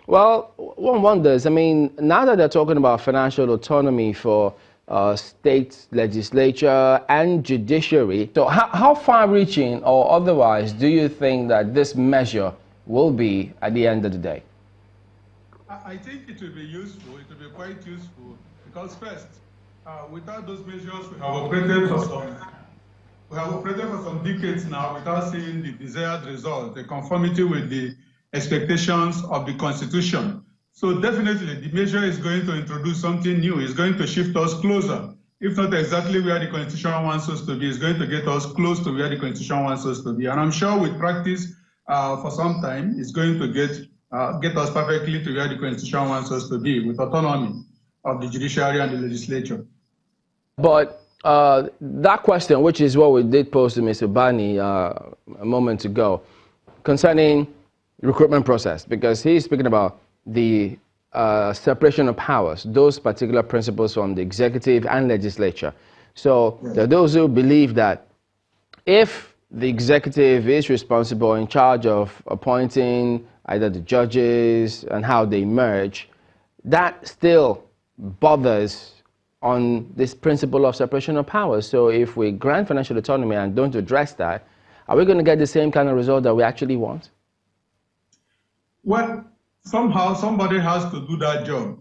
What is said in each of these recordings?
Well, one wonders, I mean, now that they're talking about financial autonomy for state legislature and judiciary, so how far-reaching or otherwise do you think that this measure will be at the end of the day? I think it will be useful, it will be quite useful, because first, without those measures, we have operated for some decades now without seeing the desired result, the conformity with the expectations of the Constitution. So definitely the measure is going to introduce something new. It's going to shift us closer. If not exactly where the Constitution wants us to be, it's going to get us close to where the Constitution wants us to be. And I'm sure with practice for some time, it's going to get us perfectly to where the Constitution wants us to be, with autonomy of the judiciary and the legislature. But that question, which is what we did pose to Mr. Bani a moment ago, concerning recruitment process, because he's speaking about the separation of powers, those particular principles from the executive and legislature. So there are those who believe that if the executive is responsible, in charge of appointing either the judges and how they merge, that still bothers on this principle of separation of powers. So if we grant financial autonomy and don't address that, are we going to get the same kind of result that we actually want? Well, somehow somebody has to do that job.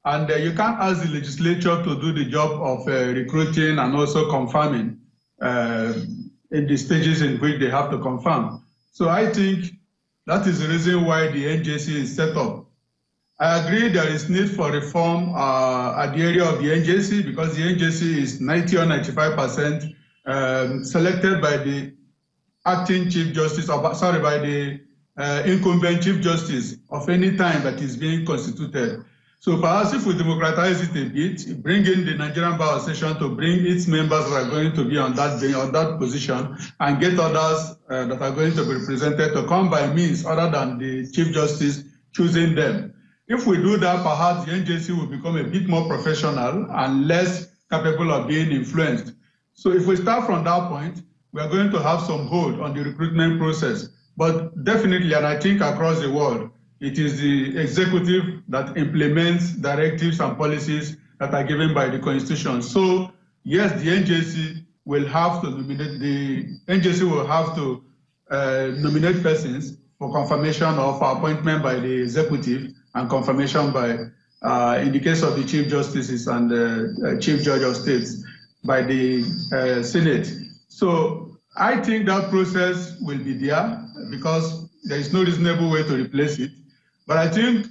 And you can't ask the legislature to do the job of recruiting and also confirming in the stages in which they have to confirm. So I think that is the reason why the NJC is set up. I agree there is need for reform at the area of the NJC, because the NJC is 90 or 95% selected by the acting Chief Justice, by the incumbent Chief Justice of any time that is being constituted. So perhaps if we democratize it a bit, bring in the Nigerian Bar Association to bring its members that are going to be on that position, and get others that are going to be represented to come by means other than the Chief Justice choosing them. If we do that, perhaps the NJC will become a bit more professional and less capable of being influenced. So if we start from that point, we are going to have some hold on the recruitment process. But definitely, and I think across the world, it is the executive that implements directives and policies that are given by the Constitution. So yes, the NJC will have to nominate persons for confirmation or for appointment by the executive, and confirmation by, in the case of the Chief Justices and the Chief Judge of States, by the Senate. So I think that process will be there, because there is no reasonable way to replace it. But I think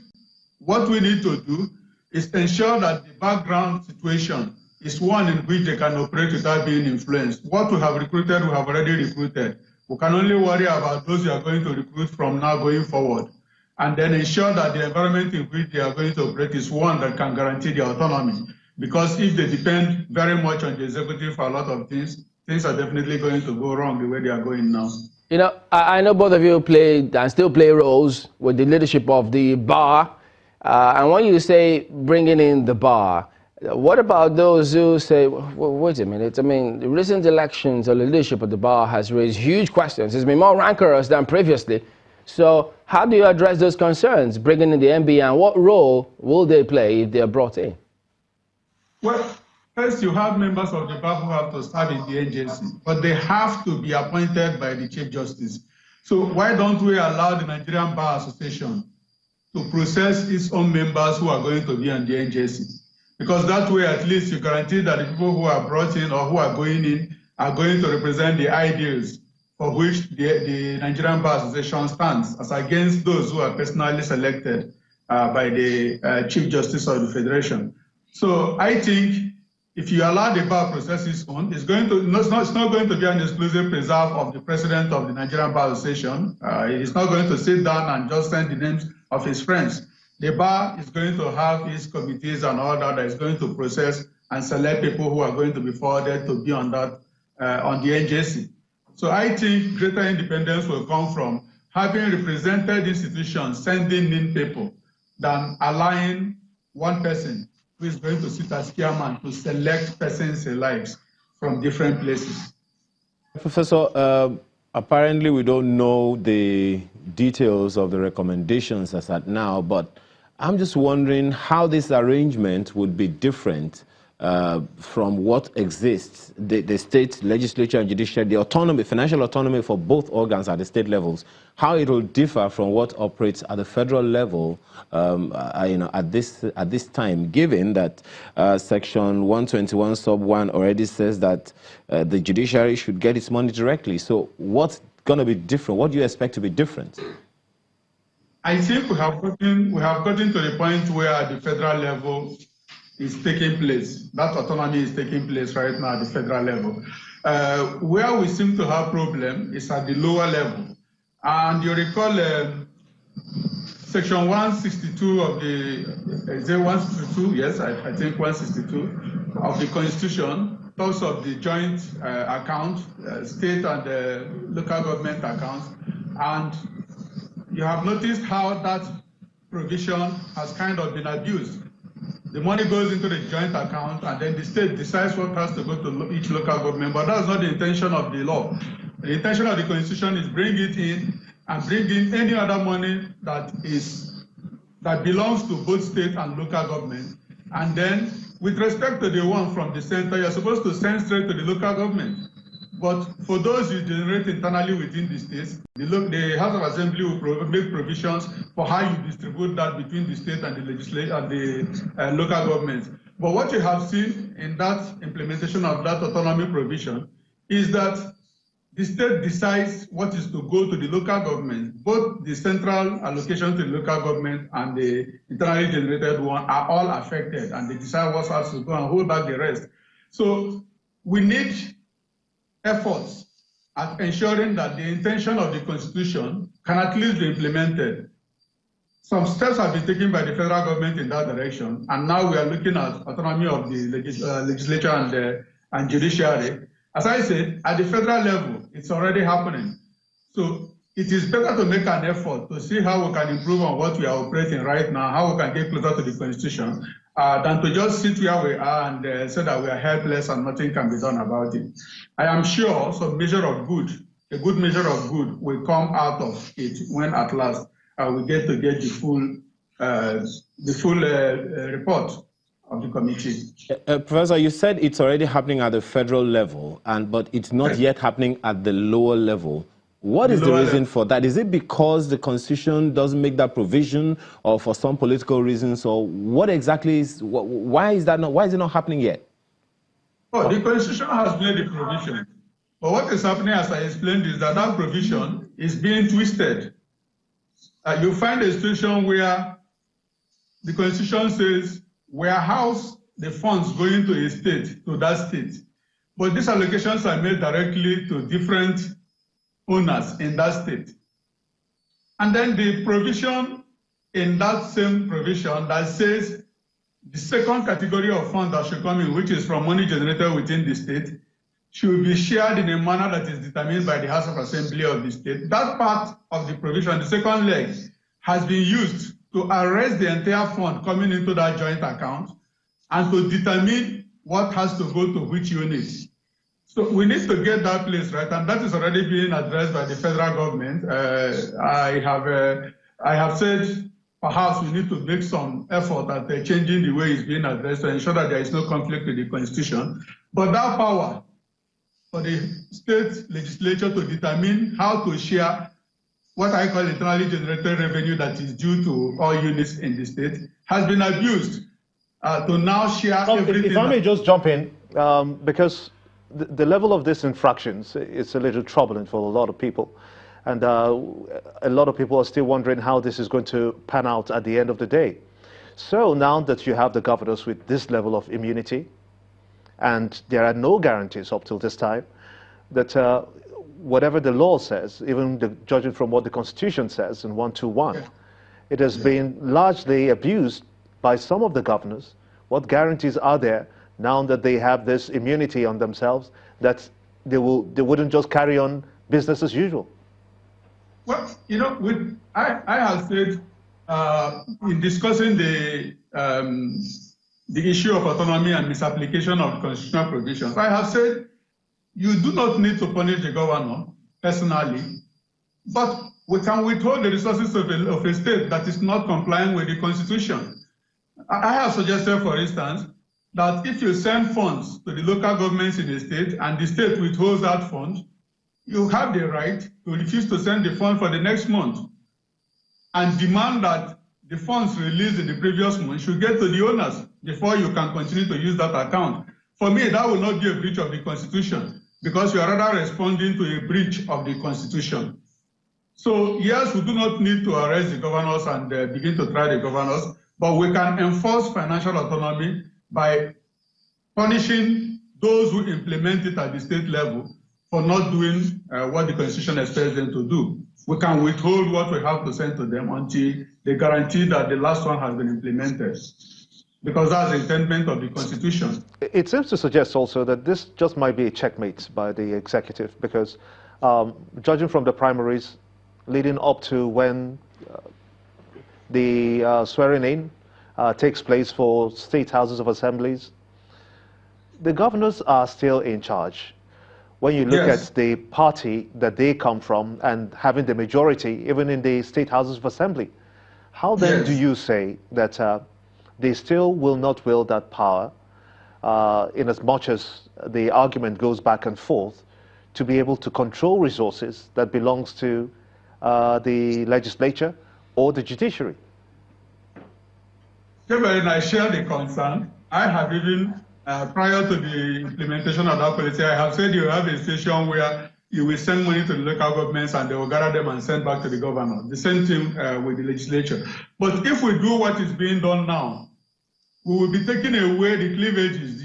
what we need to do is ensure that the background situation is one in which they can operate without being influenced. What we have recruited, we have already recruited. We can only worry about those we are going to recruit from now going forward, and then ensure that the environment in which they are going to operate is one that can guarantee their autonomy. Because if they depend very much on the executive for a lot of things, things are definitely going to go wrong the way they are going now. You know, I know both of you played and still play roles with the leadership of the bar. And when you say bringing in the bar, what about those who say, well, wait a minute, I mean, the recent elections or the leadership of the bar has raised huge questions. It's been more rancorous than previously. So how do you address those concerns, bringing in the MB, and what role will they play if they are brought in? Well, first, you have members of the bar who have to serve in the NJC, but they have to be appointed by the Chief Justice. So why don't we allow the Nigerian Bar Association to process its own members who are going to be on the NJC? Because that way, at least, you guarantee that the people who are brought in or who are going in are going to represent the ideals for which the Nigerian Bar Association stands, as against those who are personally selected by the Chief Justice of the Federation. So I think if you allow the bar process its own, it's not going to be an exclusive preserve of the president of the Nigerian Bar Association. He's not going to sit down and just send the names of his friends. The bar is going to have its committees and all that is going to process and select people who are going to be forwarded to be on that on the NJC. So I think greater independence will come from having represented institutions sending in people than allowing one person who is going to sit as chairman to select persons alike from different places. Professor, apparently we don't know the details of the recommendations as at now, but I'm just wondering how this arrangement would be different from what exists, the state legislature and judiciary, the autonomy, financial autonomy for both organs at the state levels, how it will differ from what operates at the federal level, at this time, given that Section 121 sub 1 already says that the judiciary should get its money directly. So what's going to be different? What do you expect to be different? I think we have gotten to the point where at the federal level is taking place. That autonomy is taking place right now at the federal level. Where we seem to have problem is at the lower level. And you recall Section 162 of the, is it 162? Yes, I think 162 of the Constitution talks of the joint account, state and local government accounts. And you have noticed how that provision has kind of been abused. The money goes into the joint account, and then the state decides what has to go to each local government. But that's not the intention of the law. The intention of the Constitution is bring it in and bring in any other money that belongs to both state and local government. And then, with respect to the one from the center, you're supposed to send straight to the local government. But for those you generate internally within the states, the House of Assembly will make provisions for how you distribute that between the state and the legislature and the local governments. But what you have seen in that implementation of that autonomy provision is that the state decides what is to go to the local government. Both the central allocation to the local government and the internally generated one are all affected, and they decide what has to go and hold back the rest. So we need efforts at ensuring that the intention of the Constitution can at least be implemented. Some steps have been taken by the federal government in that direction, and now we are looking at autonomy of the legislature and judiciary. As I said, at the federal level, it's already happening. So it is better to make an effort to see how we can improve on what we are operating right now, how we can get closer to the Constitution, than to just sit where we are and say that we are helpless and nothing can be done about it. I am sure some measure of good, a good measure of good will come out of it when at last we get the full report of the committee. Professor, you said it's already happening at the federal level, but it's not yet happening at the lower level. What is the reason for that? Is it because the Constitution doesn't make that provision, or for some political reasons, or what exactly is, why is it not happening yet? Oh, the Constitution has made the provision. But what is happening, as I explained, is that that provision is being twisted. You find a situation where the Constitution says, warehouse the funds going to a state, to that state. But these allocations are made directly to different owners in that state. And then the provision in that same provision that says the second category of funds that should come in, which is from money generated within the state, should be shared in a manner that is determined by the House of Assembly of the state. That part of the provision, the second leg, has been used to arrest the entire fund coming into that joint account and to determine what has to go to which units. So we need to get that place right, and that is already being addressed by the federal government. I have said perhaps we need to make some effort at changing the way it's being addressed to ensure that there is no conflict with the Constitution. But that power for the state legislature to determine how to share what I call internally generated revenue that is due to all units in the state has been abused to now share everything. If I may just jump in, because the level of these infractions is a little troubling for a lot of people. And a lot of people are still wondering how this is going to pan out at the end of the day. So now that you have the governors with this level of immunity, and there are no guarantees up till this time, that whatever the law says, even judging from what the Constitution says in 121, it has been largely abused by some of the governors. What guarantees are there now that they have this immunity on themselves, that they wouldn't just carry on business as usual? Well, you know, I have said in discussing the issue of autonomy and misapplication of constitutional provisions, I have said you do not need to punish the governor personally, but we can withhold the resources of a state that is not complying with the Constitution. I have suggested, for instance, that if you send funds to the local governments in a state and the state withholds that fund, you have the right to refuse to send the fund for the next month and demand that the funds released in the previous month should get to the owners before you can continue to use that account. For me, that will not be a breach of the Constitution because you are rather responding to a breach of the Constitution. So yes, we do not need to arrest the governors and begin to try the governors, but we can enforce financial autonomy by punishing those who implement it at the state level for not doing what the Constitution expects them to do. We can withhold what we have to send to them until they guarantee that the last one has been implemented, because that's the intent of the Constitution. It seems to suggest also that this just might be a checkmate by the executive, because judging from the primaries leading up to when the swearing in takes place for state houses of assemblies, the governors are still in charge. When you look at the party that they come from and having the majority, even in the state houses of assembly, how then do you say that they still will not wield that power in as much as the argument goes back and forth to be able to control resources that belongs to the legislature or the judiciary? Kevin, I share the concern. I have even, prior to the implementation of that policy, I have said you have a station where you will send money to the local governments and they will gather them and send back to the governor. The same thing with the legislature. But if we do what is being done now, we will be taking away the cleavages,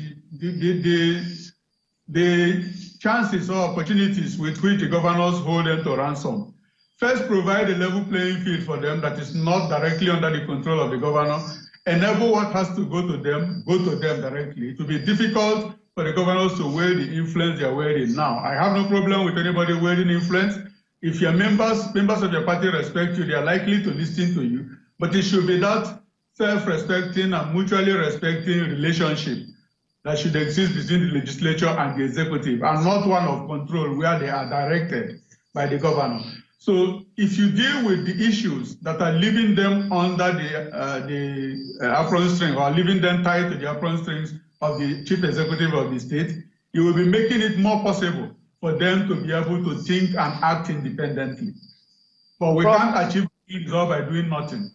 the chances or opportunities with which the governors hold them to ransom. First, provide a level playing field for them that is not directly under the control of the governor. Enable what has to go to them directly. It will be difficult for the governors to wield the influence they are wielding now. I have no problem with anybody wielding influence. If your members of your party respect you, they are likely to listen to you. But it should be that self-respecting and mutually respecting relationship that should exist between the legislature and the executive, and not one of control where they are directed by the governor. So if you deal with the issues that are leaving them under the apron string, or leaving them tied to the apron strings of the chief executive of the state, you will be making it more possible for them to be able to think and act independently. But we can't achieve it all by doing nothing.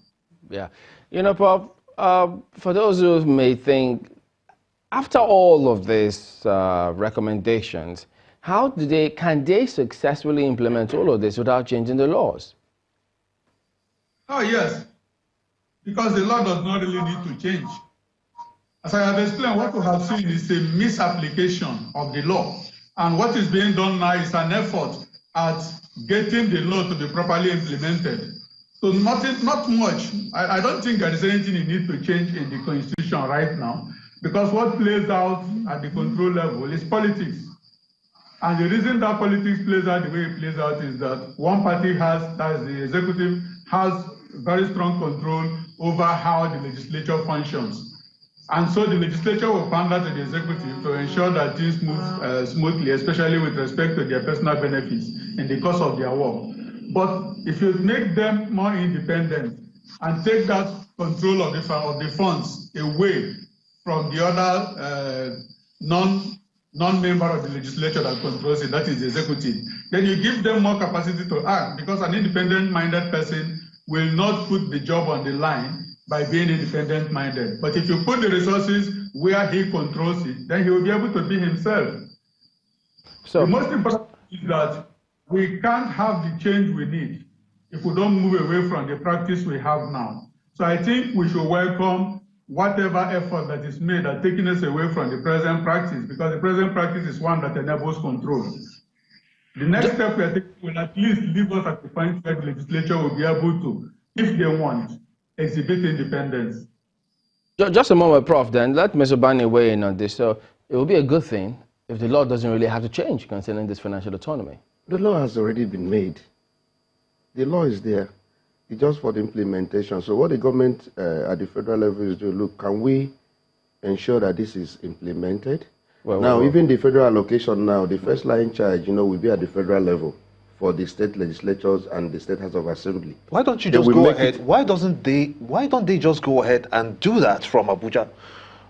Yeah. You know, Prof, for those who may think, after all of these recommendations, how can they successfully implement all of this without changing the laws? Oh, yes, because the law does not really need to change. As I have explained, what we have seen is a misapplication of the law. And what is being done now is an effort at getting the law to be properly implemented. So not much. I don't think there is anything you need to change in the Constitution right now, because what plays out at the control level is politics. And the reason that politics plays out the way it plays out is that one party has, that is the executive, has very strong control over how the legislature functions. And so the legislature will pander to the executive to ensure that things move smoothly, especially with respect to their personal benefits in the course of their work. But if you make them more independent and take that control of the funds away from the other non-member of the legislature that controls it, that is the executive, then you give them more capacity to act, because an independent-minded person will not put the job on the line by being independent-minded. But if you put the resources where he controls it, then he will be able to be himself. So the most important is that we can't have the change we need if we don't move away from the practice we have now. So I think we should welcome whatever effort that is made at taking us away from the present practice, because the present practice is one that enables control. The next step we are taking will at least leave us at the point where the legislature will be able to, if they want, exhibit independence. Just a moment, Prof, then let Mr. Bani weigh in on this. So it will be a good thing if the law doesn't really have to change concerning this financial autonomy. The law has already been made. The law is there. It's just for the implementation. So what the government at the federal level is doing, look, can we ensure that this is implemented? Well, even the federal allocation now, the first line charge, will be at the federal level for the state legislatures and the state House of Assembly. Why don't you just go ahead? Why don't they just go ahead and do that from Abuja?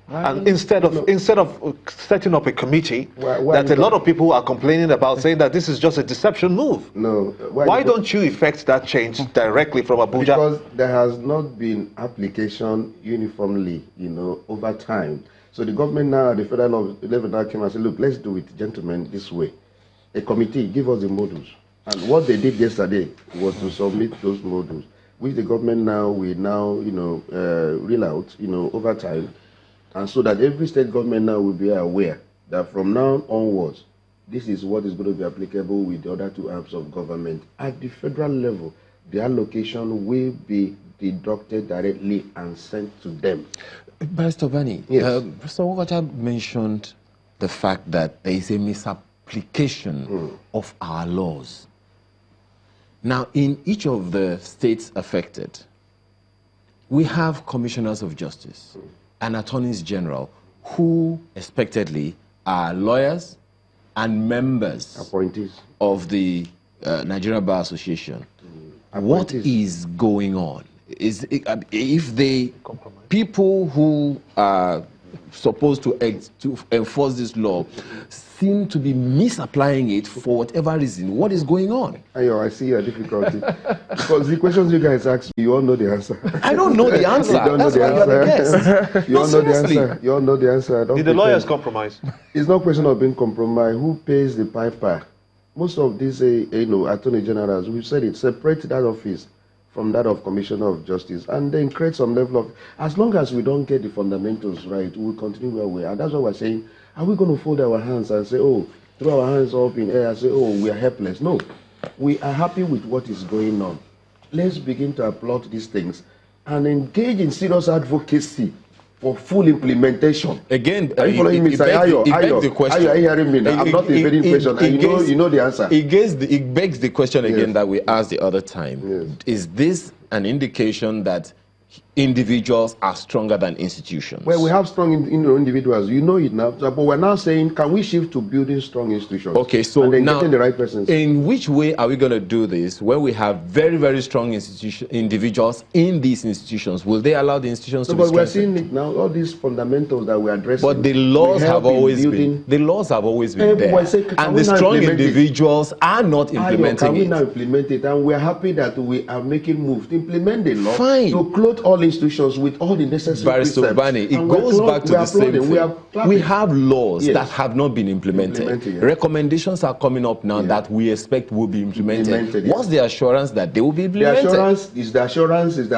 And instead of setting up a committee that a lot of people are complaining about, saying that this is just a deception move. No. Why don't you effect that change directly from Abuja? Because there has not been application uniformly, over time. So the government now at the federal level now came and said, look, let's do it, gentlemen, this way. A committee, give us the modules. And what they did yesterday was to submit those modules, which the government now will reel out, over time. And so that every state government now will be aware that from now onwards, this is what is going to be applicable with the other two arms of government. At the federal level, the allocation will be deducted directly and sent to them. Barrister Bani, yes. Professor Wogacha mentioned the fact that there is a misapplication of our laws. Now, in each of the states affected, we have commissioners of justice and attorneys general who expectedly are lawyers and members appointees of the Nigerian Bar Association. What is going on? If they people who are supposed to enforce this law seem to be misapplying it for whatever reason, what is going on? Ayo, I see your difficulty. Because the questions you guys ask me, you all know the answer. I don't know the answer. You don't That's know why the you're the answer. guest. You all know the answer. You all know the answer. Did the lawyers compromise? It's not a question of being compromised. Who pays the piper? Most of these, attorney generals, we've said it, separate that office from that of Commissioner of Justice, and then create some level of, as long as we don't get the fundamentals right, we'll continue where we are. And that's what we're saying. Are we going to fold our hands and say, oh, throw our hands up in air and say, oh, we are helpless? No. We are happy with what is going on. Let's begin to applaud these things and engage in serious advocacy for full implementation. Again, are you following me, sir? Are you hearing me now? I'm not evading question, and you know the answer. It begs the question again that we asked the other time. Yes. Is this an indication that individuals are stronger than institutions? Well, we have strong individuals. You know it now. But we're now saying, can we shift to building strong institutions? Okay, so and then now, getting the right persons. In which way are we going to do this when we have very, very strong individuals in these institutions? Will they allow the institutions to be strengthened? But we're seeing it now, all these fundamentals that we're addressing. But the laws have always been there. And the strong individuals are not implementing can we it. now implement it? And we're happy that we are making moves to implement the law. Fine. To clothe all institutions with all the necessary Barrister Bani, it goes back to the same thing. We have laws that have not been implemented. Yes. Recommendations are coming up now that we expect will be implemented. What's the assurance that they will be implemented? The assurance is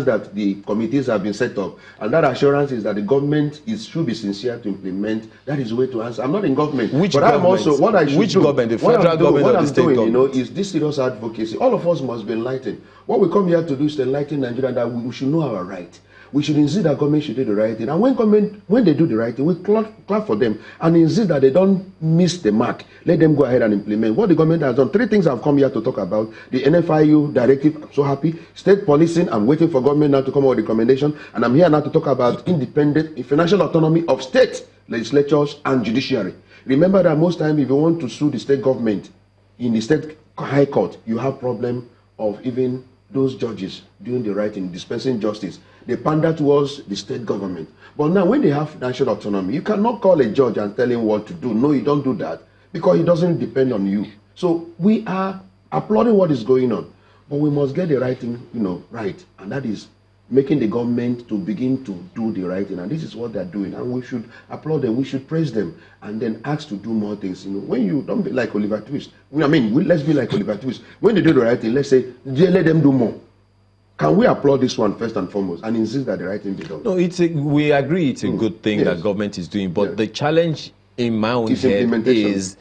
that the committees have been set up, and that assurance is that the government should be sincere to implement. That is the way to answer. I'm not in government, Which but government? I'm also what I should Which do. government? The federal government or the state government? Is this serious advocacy. All of us must be enlightened. What we come here to do is to enlighten Nigeria that we should know our right. We should insist that government should do the right thing. And when they do the right thing, we clap for them and insist that they don't miss the mark. Let them go ahead and implement what the government has done. 3 things I've come here to talk about. The NFIU directive, I'm so happy. State policing, I'm waiting for government now to come up with a recommendation. And I'm here now to talk about independent financial autonomy of state legislatures and judiciary. Remember that most times if you want to sue the state government in the state high court, you have problem of even those judges doing the right thing, dispensing justice. They pander towards the state government. But now when they have financial autonomy, you cannot call a judge and tell him what to do. No, you don't do that because it doesn't depend on you. So we are applauding what is going on, but we must get the right thing, right. And that is making the government to begin to do the right thing. And this is what they're doing. And we should applaud them. We should praise them and then ask to do more things. When you don't be like Oliver Twist. Let's be like Oliver Twist. When they do the right thing, let's say, let them do more. Can we applaud this one first and foremost and insist that the right thing be done? No, we agree it's a good thing that government is doing. But the challenge in my own head is,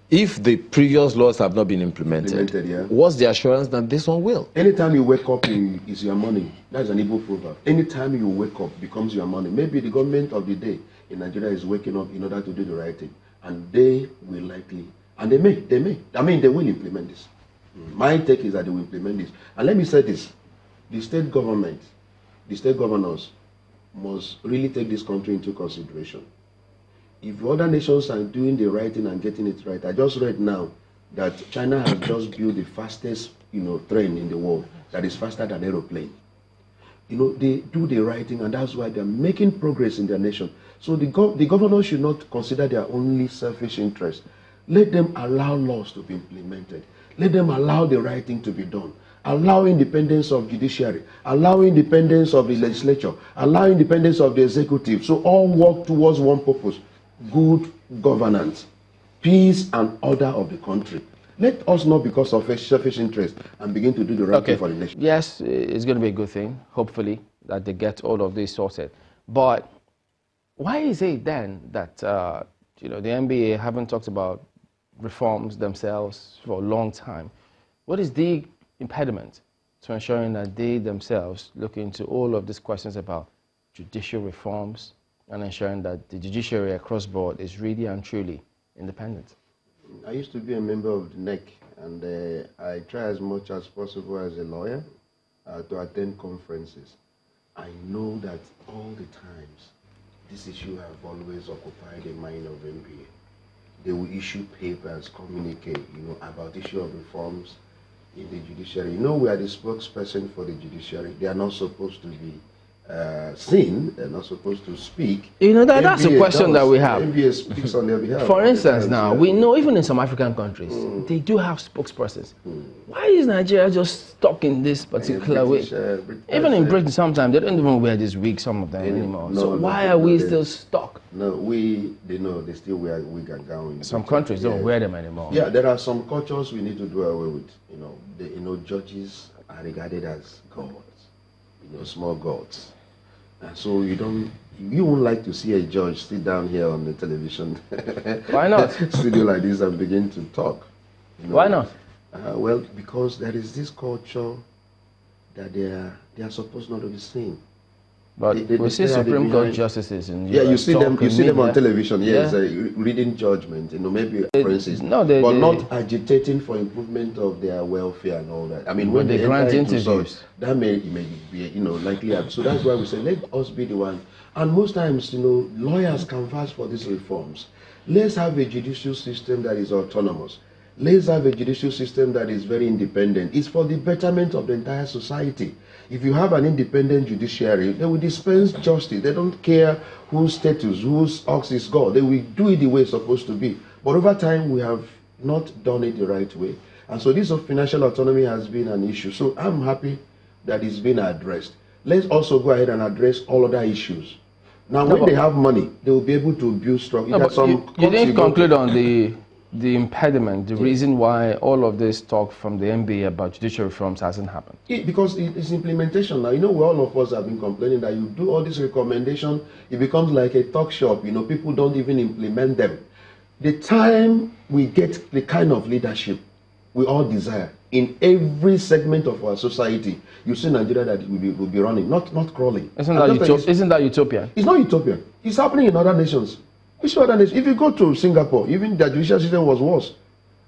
if the previous laws have not been implemented, what's the assurance that this one will? Anytime you wake up, is your money. That's an Igbo proverb. Anytime you wake up becomes your money. Maybe the government of the day in Nigeria is waking up in order to do the right thing. And they will likely, and they may. They will implement this. My take is that they will implement this. And let me say this. The state government, the state governors must really take this country into consideration. If other nations are doing the right thing and getting it right, I just read now that China has just built the fastest, train in the world that is faster than aeroplane. They do the right thing, and that's why they're making progress in their nation. So the governors should not consider their only selfish interest. Let them allow laws to be implemented. Let them allow the right thing to be done. Allow independence of judiciary. Allow independence of the legislature. Allow independence of the executive. So all work towards one purpose: good governance, peace and order of the country. Let us not, because of a selfish interest, and begin to do the right thing for the nation. Yes, it's going to be a good thing, hopefully, that they get all of this sorted. But why is it then that the NBA haven't talked about reforms themselves for a long time? What is the impediment to ensuring that they themselves look into all of these questions about judicial reforms and ensuring that the judiciary across board is really and truly independent? I used to be a member of the NEC, and I try as much as possible as a lawyer to attend conferences. I know that all the times this issue have always occupied the mind of NBA. They will issue papers, communicate, about issue of reforms in the judiciary. We are the spokesperson for the judiciary. They are not supposed to be seen. They're not supposed to speak. That's a question that we have. NBA speaks on their behalf. For instance, now, we know even in some African countries, they do have spokespersons. Why is Nigeria just stuck in this particular way? Even in Britain, sometimes they don't even wear this wig, some of them anymore. So why are we still stuck? No, they still wear wig and gown. Some countries don't wear them anymore. Yeah, there are some cultures we need to do away with. Judges are regarded as gods, small gods. And so you won't like to see a judge sit down here on the television. Why not? Studio like this and begin to talk. Why not? Well, because there is this culture that they are supposed not to be seen. But we see Supreme Court justices in you see them on television, yes, reading judgment, maybe references, but not agitating for improvement of their welfare and all that. I mean, when they grant interviews, that may be, likely. So that's why we say, let us be the one. And most times, lawyers canvass for these reforms. Let's have a judicial system that is autonomous. Let's have a judicial system that is very independent. It's for the betterment of the entire society. If you have an independent judiciary, they will dispense justice. They don't care whose status, whose ox is God. They will do it the way it's supposed to be. But over time, we have not done it the right way. And so this of financial autonomy has been an issue. So I'm happy that it's been addressed. Let's also go ahead and address all other issues. Now, when they have money, they will be able to build structure. You didn't conclude on the impediment, the reason why all of this talk from the NBA about judicial reforms hasn't happened? Because it's implementation now. All of us have been complaining that you do all these recommendations, it becomes like a talk shop. People don't even implement them. The time we get the kind of leadership we all desire in every segment of our society, you see Nigeria that will be running, not crawling. Isn't that utopian? It's not utopian. It's happening in other nations. If you go to Singapore, even the judicial system was worse.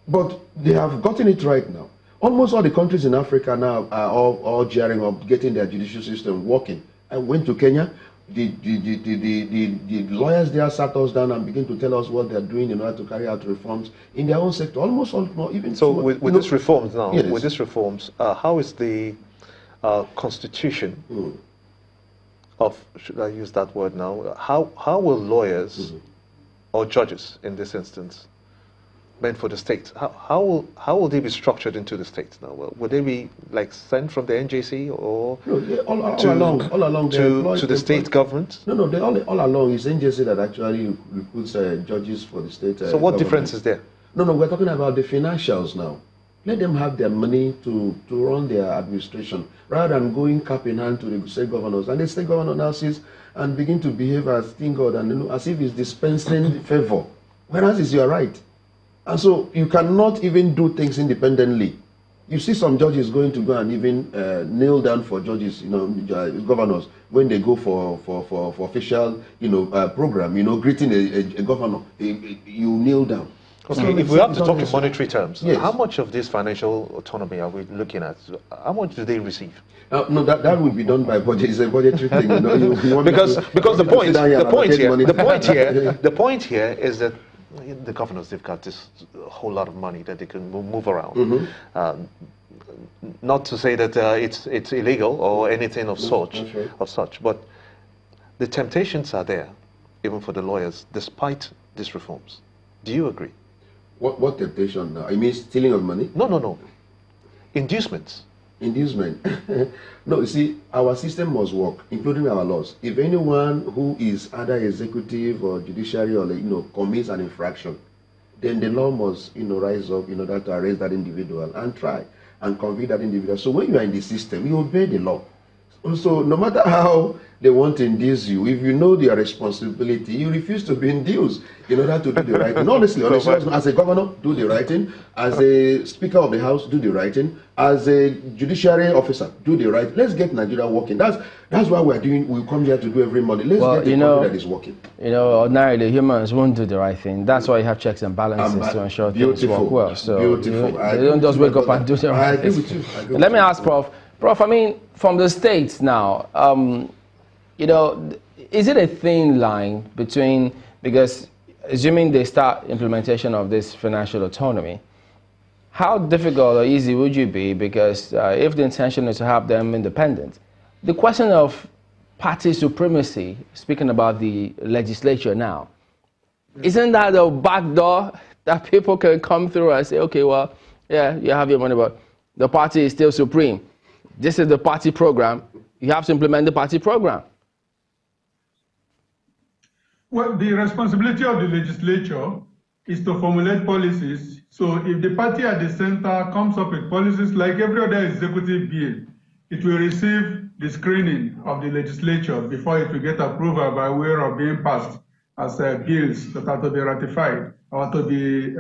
But they have gotten it right now. Almost all the countries in Africa now are all gearing up, getting their judicial system working. I went to Kenya. The lawyers there sat us down and began to tell us what they're doing in order to carry out reforms in their own sector. Almost all, even so. With these reforms now, yes. With these reforms, how is the constitution of, should I use that word now? How will lawyers or judges in this instance, meant for the state, how will they be structured into the state now? Would they be like sent from the NJC or all along to the state government? No, all along it's NJC that actually recruits judges for the state. So what difference is there? No, we're talking about the financials now. Let them have their money to run their administration rather than going cap in hand to the state governors. And the state governor now sits and begin to behave as thing God and as if he's dispensing favor, whereas it's your right. And so you cannot even do things independently. You see some judges going to go and even kneel down for judges, governors, when they go for official, program, greeting a governor, you kneel down. Okay, so if we have to talk in monetary terms, yes. How much of this financial autonomy are we looking at? How much do they receive? No, that will be done by budget. It's a budgetary thing. Because the point here is that The governors, they've got this whole lot of money that they can move around. Not to say that it's illegal or anything of such, but the temptations are there, even for the lawyers, despite these reforms. Do you agree? What temptation now? I mean stealing of money? No. Inducements. Inducement. No, you see, our system must work, including our laws. If anyone who is either executive or judiciary or commits an infraction, then the law must rise up in order to arrest that individual and try and convict that individual. So when you are in the system, you obey the law. So no matter how they want to induce you, if you know their responsibility, you refuse to be induced in order to do the right thing. Honestly, as a governor, do the right thing. As a Speaker of the House, do the right thing. As a judiciary officer, do the right. Let's get Nigeria working. That's what we're doing. We come here to do every morning. Let's get a country that is working. Ordinarily humans won't do the right thing. That's why you have checks and balances to ensure things work well. So they don't just wake up and do the right thing. I agree with you. Let me ask Prof. Prof, I mean, from the states now, is it a thin line between, because assuming they start implementation of this financial autonomy, how difficult or easy would you be? Because if the intention is to have them independent, the question of party supremacy, speaking about the legislature now, isn't that a backdoor that people can come through and say, okay, well, yeah, you have your money, but the party is still supreme. This is the party program. You have to implement the party program. Well, the responsibility of the legislature is to formulate policies. So if the party at the center comes up with policies like every other executive bill, it will receive the screening of the legislature before it will get approval by way of being passed as bills that are to be ratified or to be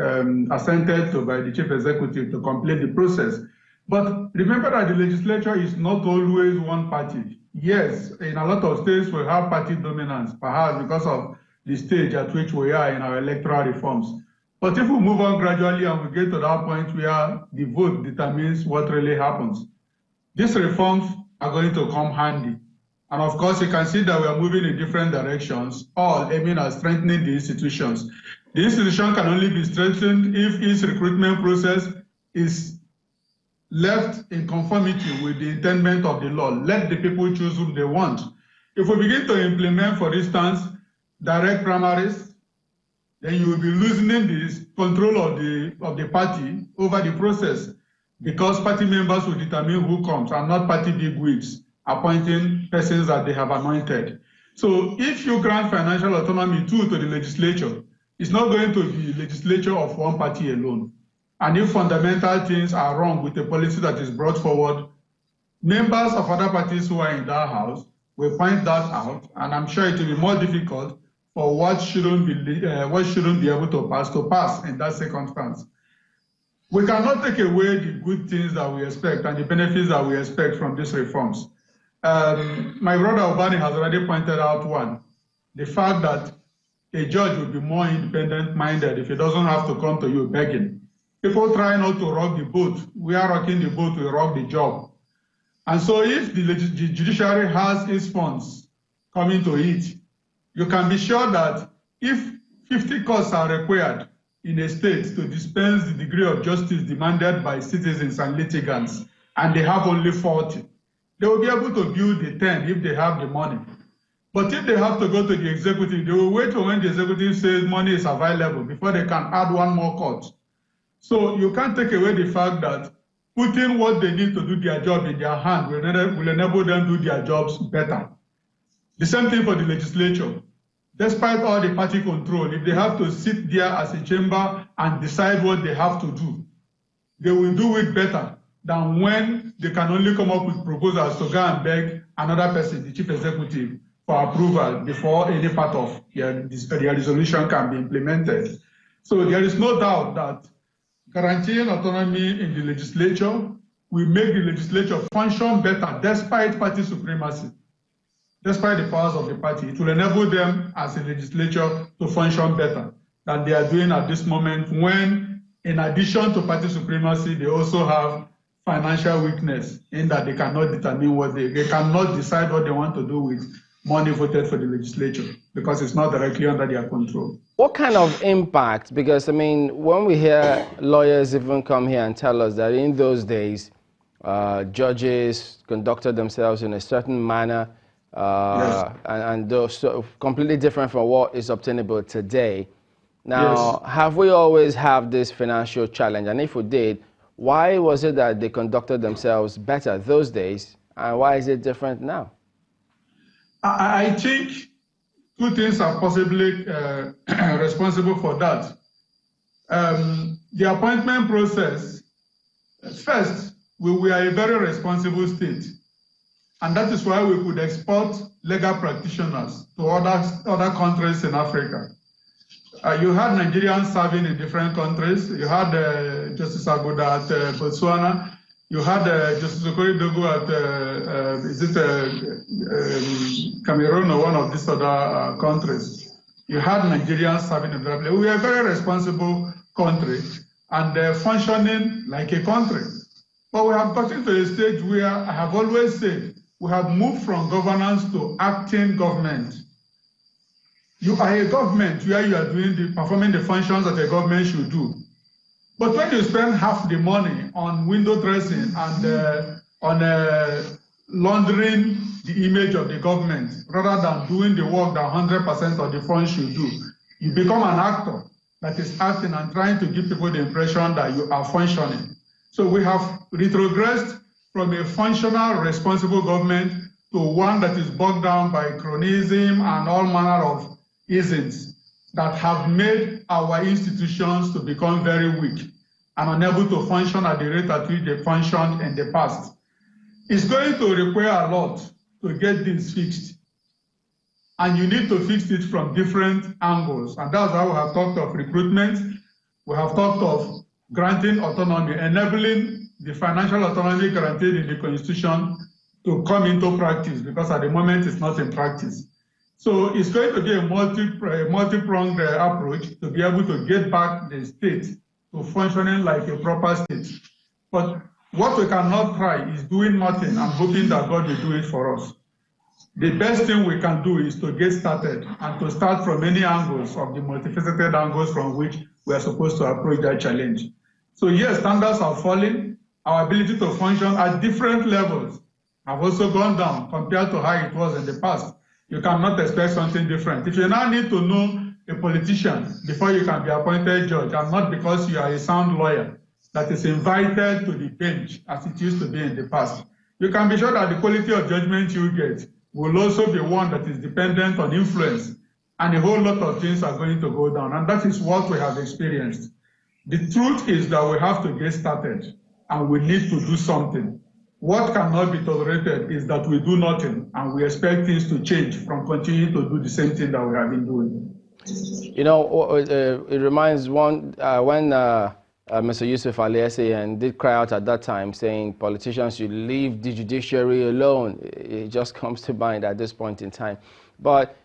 assented to by the chief executive to complete the process. But remember that the legislature is not always one party. Yes, in a lot of states we have party dominance, perhaps because of the stage at which we are in our electoral reforms. But if we move on gradually and we get to that point where the vote determines what really happens, these reforms are going to come handy. And of course, you can see that we are moving in different directions, all aiming at strengthening the institutions. The institution can only be strengthened if its recruitment process is left in conformity with the intent of the law. Let the people choose whom they want. If we begin to implement, for instance, direct primaries, then you will be loosening the control of the party over the process, because party members will determine who comes and not party bigwigs appointing persons that they have anointed. So if you grant financial autonomy to the legislature, it's not going to be legislature of one party alone. And if fundamental things are wrong with the policy that is brought forward, members of other parties who are in that house will point that out, and I'm sure it will be more difficult for what shouldn't be able to pass in that circumstance. We cannot take away the good things that we expect and the benefits that we expect from these reforms. My brother Obani has already pointed out one, the fact that a judge will be more independent-minded if he doesn't have to come to you begging. People try not to rock the boat. We are rocking the boat, we rock the job. And so if the judiciary has its funds coming to it, you can be sure that if 50 courts are required in a state to dispense the degree of justice demanded by citizens and litigants, and they have only 40, they will be able to build the 10 if they have the money. But if they have to go to the executive, they will wait for when the executive says money is available before they can add one more court. So you can't take away the fact that putting what they need to do their job in their hand will enable them to do their jobs better. The same thing for the legislature. Despite all the party control, if they have to sit there as a chamber and decide what they have to do, they will do it better than when they can only come up with proposals to go and beg another person, the chief executive, for approval before any part of their resolution can be implemented. So there is no doubt that guaranteeing autonomy in the legislature will make the legislature function better despite party supremacy. Despite the powers of the party, it will enable them as a legislature to function better than they are doing at this moment, when, in addition to party supremacy, they also have financial weakness in that they cannot determine they cannot decide what they want to do with money voted for the legislature because it's not directly under their control. What kind of impact? Because, I mean, when we hear lawyers even come here and tell us that in those days, judges conducted themselves in a certain manner, Yes. and those so completely different from what is obtainable today. Now, Yes. have we always have this financial challenge? And if we did, why was it that they conducted themselves better those days, and why is it different now? I think two things are possibly responsible for that. The appointment process, first, we are a very responsible state. And that is why we could export legal practitioners to other countries in Africa. You had Nigerians serving in different countries. You had Justice Agoda at Botswana. You had Justice Okoridogu at Cameroon or one of these other countries. You had Nigerians serving in different places. We are a very responsible country and functioning like a country. But we have gotten to a stage where I have always said we have moved from governance to acting government. You are a government where you are performing the functions that a government should do. But when you spend half the money on window dressing and on laundering the image of the government rather than doing the work that 100% of the funds should do, you become an actor that is acting and trying to give people the impression that you are functioning. So we have retrogressed from a functional, responsible government to one that is bogged down by cronyism and all manner of isms that have made our institutions to become very weak and unable to function at the rate at which they functioned in the past. It's going to require a lot to get this fixed. And you need to fix it from different angles. And that's why we have talked of recruitment. We have talked of granting autonomy, enabling the financial autonomy guaranteed in the Constitution to come into practice, because at the moment it's not in practice. So it's going to be a multi-pronged approach to be able to get back the state to functioning like a proper state. But what we cannot try is doing nothing and hoping that God will do it for us. The best thing we can do is to get started and to start from many angles of the multifaceted angles from which we are supposed to approach that challenge. So yes, standards are falling. Our ability to function at different levels have also gone down compared to how it was in the past. You cannot expect something different. If you now need to know a politician before you can be appointed judge, and not because you are a sound lawyer that is invited to the bench as it used to be in the past, you can be sure that the quality of judgment you get will also be one that is dependent on influence, and a whole lot of things are going to go down, and that is what we have experienced. The truth is that we have to get started, and we need to do something. What cannot be tolerated is that we do nothing, and we expect things to change from continuing to do the same thing that we have been doing. You know, it reminds one when Mr. Yusuf Ali did cry out at that time saying politicians should leave the judiciary alone. It just comes to mind at this point in time. But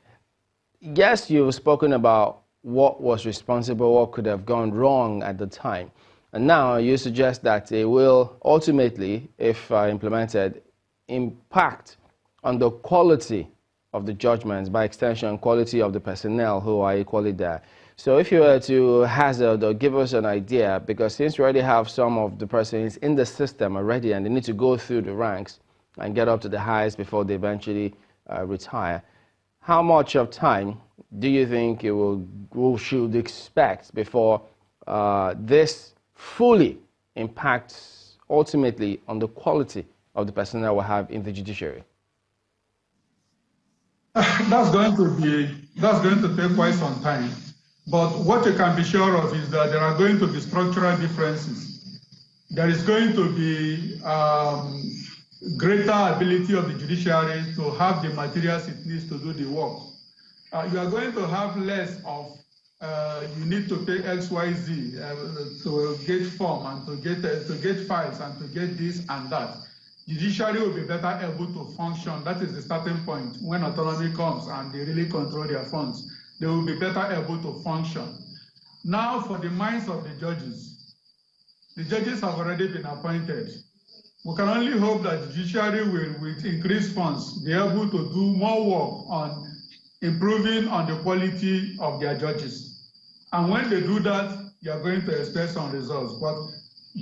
yes, you've spoken about what was responsible, what could have gone wrong at the time. And now you suggest that it will ultimately, if implemented, impact on the quality of the judgments, by extension, quality of the personnel who are equally there. So if you were to hazard or give us an idea, because since we already have some of the persons in the system already and they need to go through the ranks and get up to the highest before they eventually retire, how much of time do you think we should expect before this fully impacts ultimately on the quality of the personnel we have in the judiciary? That's going to take quite some time. But what you can be sure of is that there are going to be structural differences. There is going to be greater ability of the judiciary to have the materials it needs to do the work. You are going to have less of you need to pay XYZ to get form and to get files and to get this and that. Judiciary will be better able to function. That is the starting point. When autonomy comes and they really control their funds, they will be better able to function. Now, for the minds of the judges have already been appointed. We can only hope that the judiciary will, with increased funds, be able to do more work on improving on the quality of their judges. And when they do that, you are going to expect some results. But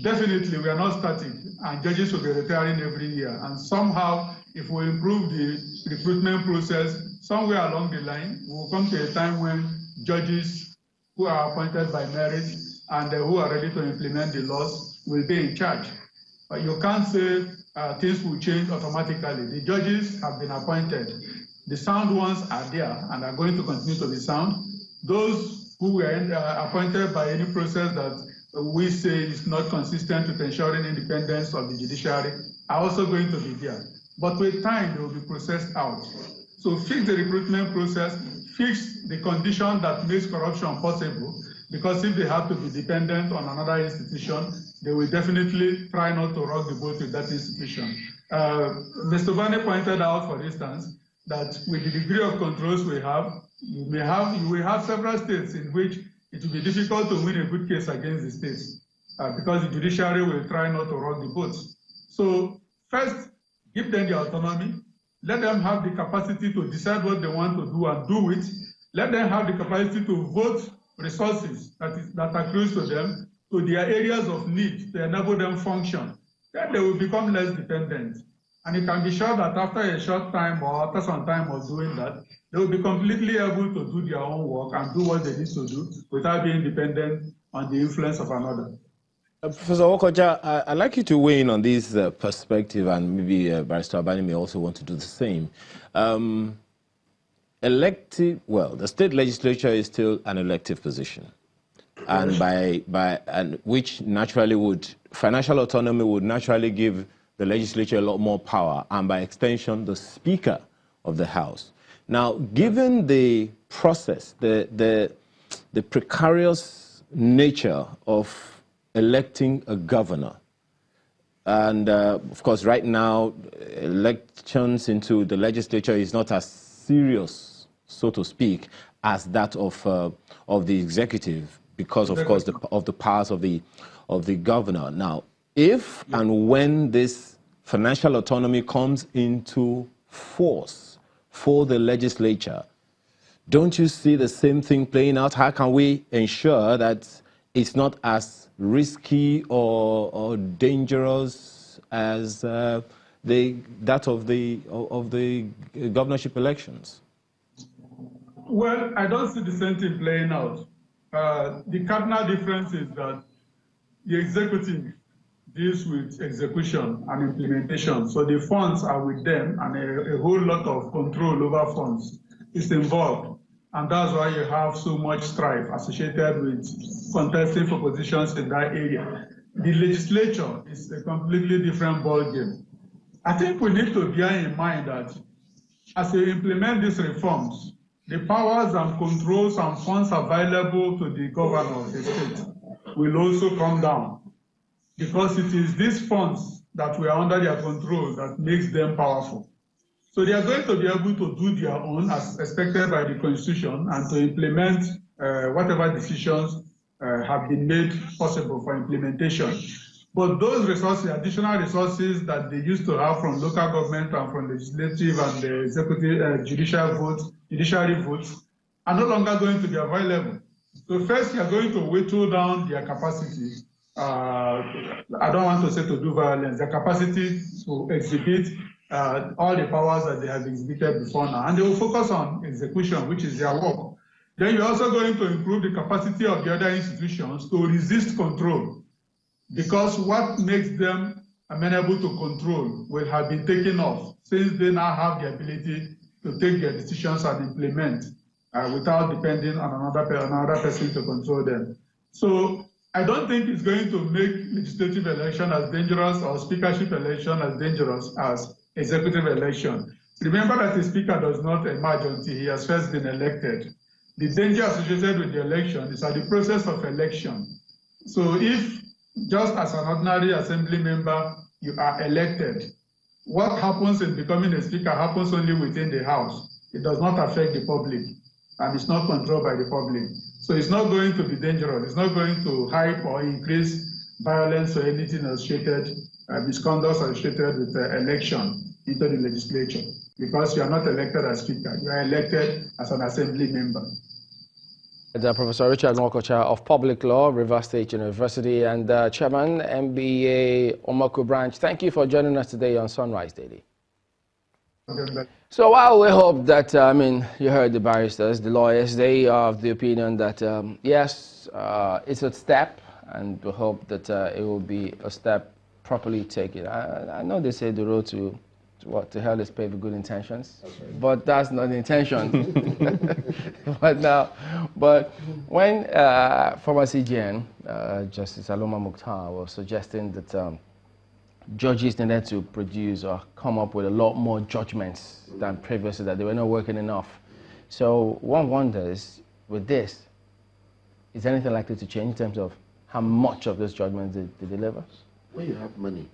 definitely, we are not static, and judges will be retiring every year. And somehow, if we improve the recruitment process, somewhere along the line, we will come to a time when judges who are appointed by merit and who are ready to implement the laws will be in charge. But you can't say things will change automatically. The judges have been appointed. The sound ones are there and are going to continue to be sound. Those who were appointed by any process that we say is not consistent with ensuring independence of the judiciary are also going to be there. But with time, they will be processed out. So fix the recruitment process, fix the condition that makes corruption possible, because if they have to be dependent on another institution, they will definitely try not to rock the boat with that institution. Mr. Bani pointed out, for instance, that with the degree of controls we have, you will have several states in which it will be difficult to win a good case against the states because the judiciary will try not to rock the boat. So first, give them the autonomy. Let them have the capacity to decide what they want to do and do it. Let them have the capacity to vote resources that accrues to them to their areas of need to enable them function. Then they will become less dependent. And you can be sure that after a short time or after some time of doing that, they will be completely able to do their own work and do what they need to do without being dependent on the influence of another. Professor Okocha, I'd like you to weigh in on this perspective, and maybe Barrister Abani may also want to do the same. The state legislature is still an elective position, and which naturally would, financial autonomy would naturally give the legislature a lot more power, and by extension, the Speaker of the House. Now, given the process, the precarious nature of electing a governor, and of course, right now, elections into the legislature is not as serious, so to speak, as that of the executive, because of course of the powers of the governor. Now, if and when this financial autonomy comes into force for the legislature, don't you see the same thing playing out? How can we ensure that it's not as risky or dangerous as that of the governorship elections? Well, I don't see the same thing playing out. The cardinal difference is that the executive deals with execution and implementation. So the funds are with them, and a whole lot of control over funds is involved. And that's why you have so much strife associated with contesting for positions in that area. The legislature is a completely different ballgame. I think we need to bear in mind that as we implement these reforms, the powers and controls and funds available to the governor of the state will also come down, because it is these funds that were under their control that makes them powerful. So they are going to be able to do their own as expected by the Constitution and to implement whatever decisions have been made possible for implementation. But those resources, additional resources that they used to have from local government and from legislative and the executive judiciary votes, are no longer going to be available. So first, you are going to whittle down their capacity. I don't want to say to do violence, their capacity to exhibit all the powers that they have exhibited before now. And they will focus on execution, which is their work. Then you're also going to improve the capacity of the other institutions to resist control, because what makes them amenable to control will have been taken off, since they now have the ability to take their decisions and implement without depending on another person to control them. So I don't think it's going to make legislative election as dangerous or speakership election as dangerous as executive election. Remember that the speaker does not emerge until he has first been elected. The danger associated with the election is at the process of election. So if, just as an ordinary assembly member, you are elected, what happens in becoming a speaker happens only within the House. It does not affect the public, and it's not controlled by the public. So it's not going to be dangerous. It's not going to hype or increase violence or anything associated, misconduct associated with the election into the legislature, because you are not elected as Speaker, you are elected as an Assembly member. Professor Richard Nwokocha of Public Law, Rivers State University, and Chairman, MBA Omaku Branch. Thank you for joining us today on Sunrise Daily. So while we hope that, you heard the barristers, the lawyers, they are of the opinion that, yes, it's a step, and we hope that it will be a step properly taken. I know they say the road to hell is paved with good intentions, but that's not the intention. But when former CGN, Justice Aloma Mukhtar, was suggesting that judges needed to produce or come up with a lot more judgments than previously, that they were not working enough. So one wonders, with this, is anything likely to change in terms of how much of those judgments they deliver? When you have money,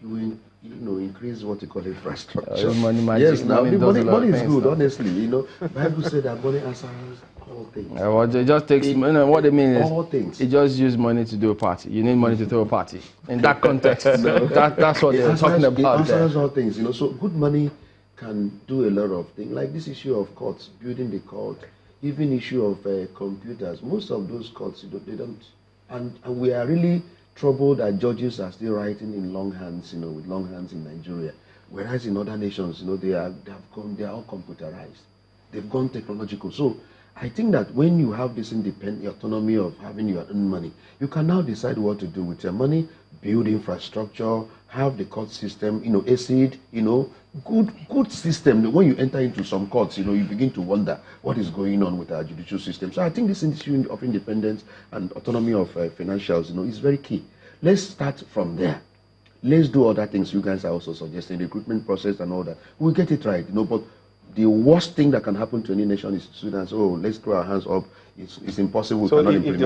you will increase what you call infrastructure. Money yes, now money is good, now. Honestly. Bible said that money answers all things. Well, it just takes, what they mean is, all things. It just use money to do a party. You need money to throw a party. In that context, that's what they're talking about. It answers all things, So good money can do a lot of things, like this issue of courts, building the court, even issue of computers. Most of those courts, they don't, and we are really troubled that judges are still writing in long hands, with long hands in Nigeria, whereas in other nations, they are all computerized. They've gone technological. So I think that when you have this independent autonomy of having your own money, you can now decide what to do with your money, build infrastructure, have the court system, acid, good system. When you enter into some courts, you begin to wonder what is going on with our judicial system. So I think this issue of independence and autonomy of financials, is very key. Let's start from there. Let's do other things you guys are also suggesting, the recruitment process and all that. We'll get it right, but the worst thing that can happen to any nation is students, let's throw our hands up. It's impossible. So if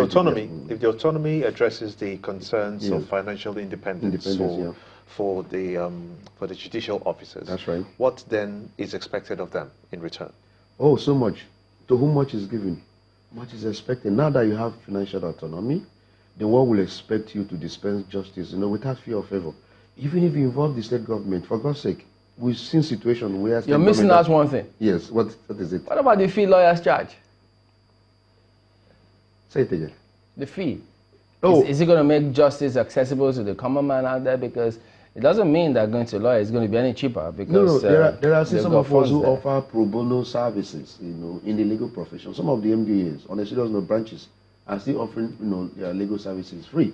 the autonomy addresses the concerns of financial independence for the judicial officers, that's right. What then is expected of them in return? Oh, so much. To whom much is given, much is expected. Now that you have financial autonomy, the world will expect you to dispense justice, without fear or favor. Even if you involve the state government, for God's sake. We've seen situations where... You're missing out one thing. Yes, what is it? What about the fee lawyers charge? Say it again. The fee. Oh. Is it going to make justice accessible to the common man out there? Because it doesn't mean that going to a lawyer is going to be any cheaper. Because there are some of us who offer pro bono services, in the legal profession. Some of the MBAs, on a serious note, branches, are still offering, their legal services free,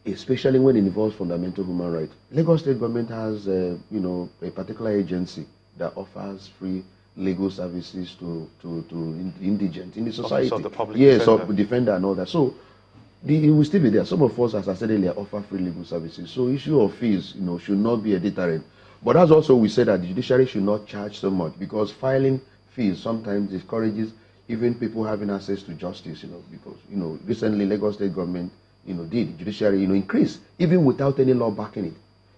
especially when it involves fundamental human rights. Lagos State government has, a particular agency that offers free legal services to indigent in the society. So the public defender and all that. So it will still be there. Some of us, as I said earlier, offer free legal services. So issue of fees, should not be a deterrent. But that's also we said that the judiciary should not charge so much, because filing fees sometimes discourages even people having access to justice. Because recently Lagos State government did judiciary, increase, even without any law backing it.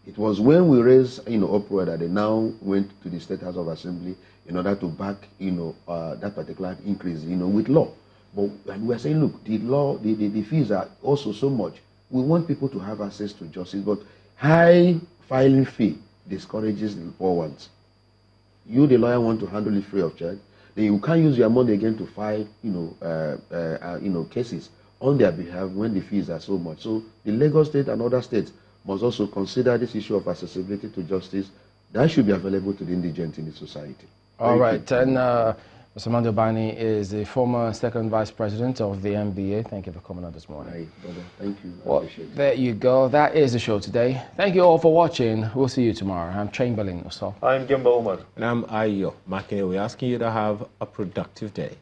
It was when we raised, uproar that they now went to the State House of Assembly in order to back, that particular increase, with law. And we're saying, look, the fees are also so much. We want people to have access to justice, but high filing fee discourages the poor ones. You, the lawyer, want to handle it free of charge. Then you can't use your money again to file, cases on their behalf when the fees are so much. So the Lagos State and other states must also consider this issue of accessibility to justice. That should be available to the indigent in the society. All right. And Mr. Mando Bani is the former second vice president of the MBA. Thank you for coming on this morning. Right, brother. Thank you. Well, appreciate it. There you go. That is the show today. Thank you all for watching. We'll see you tomorrow. I'm Chamberlain. I'm Gimba Umar. And I'm Ayo Makine. We're asking you to have a productive day.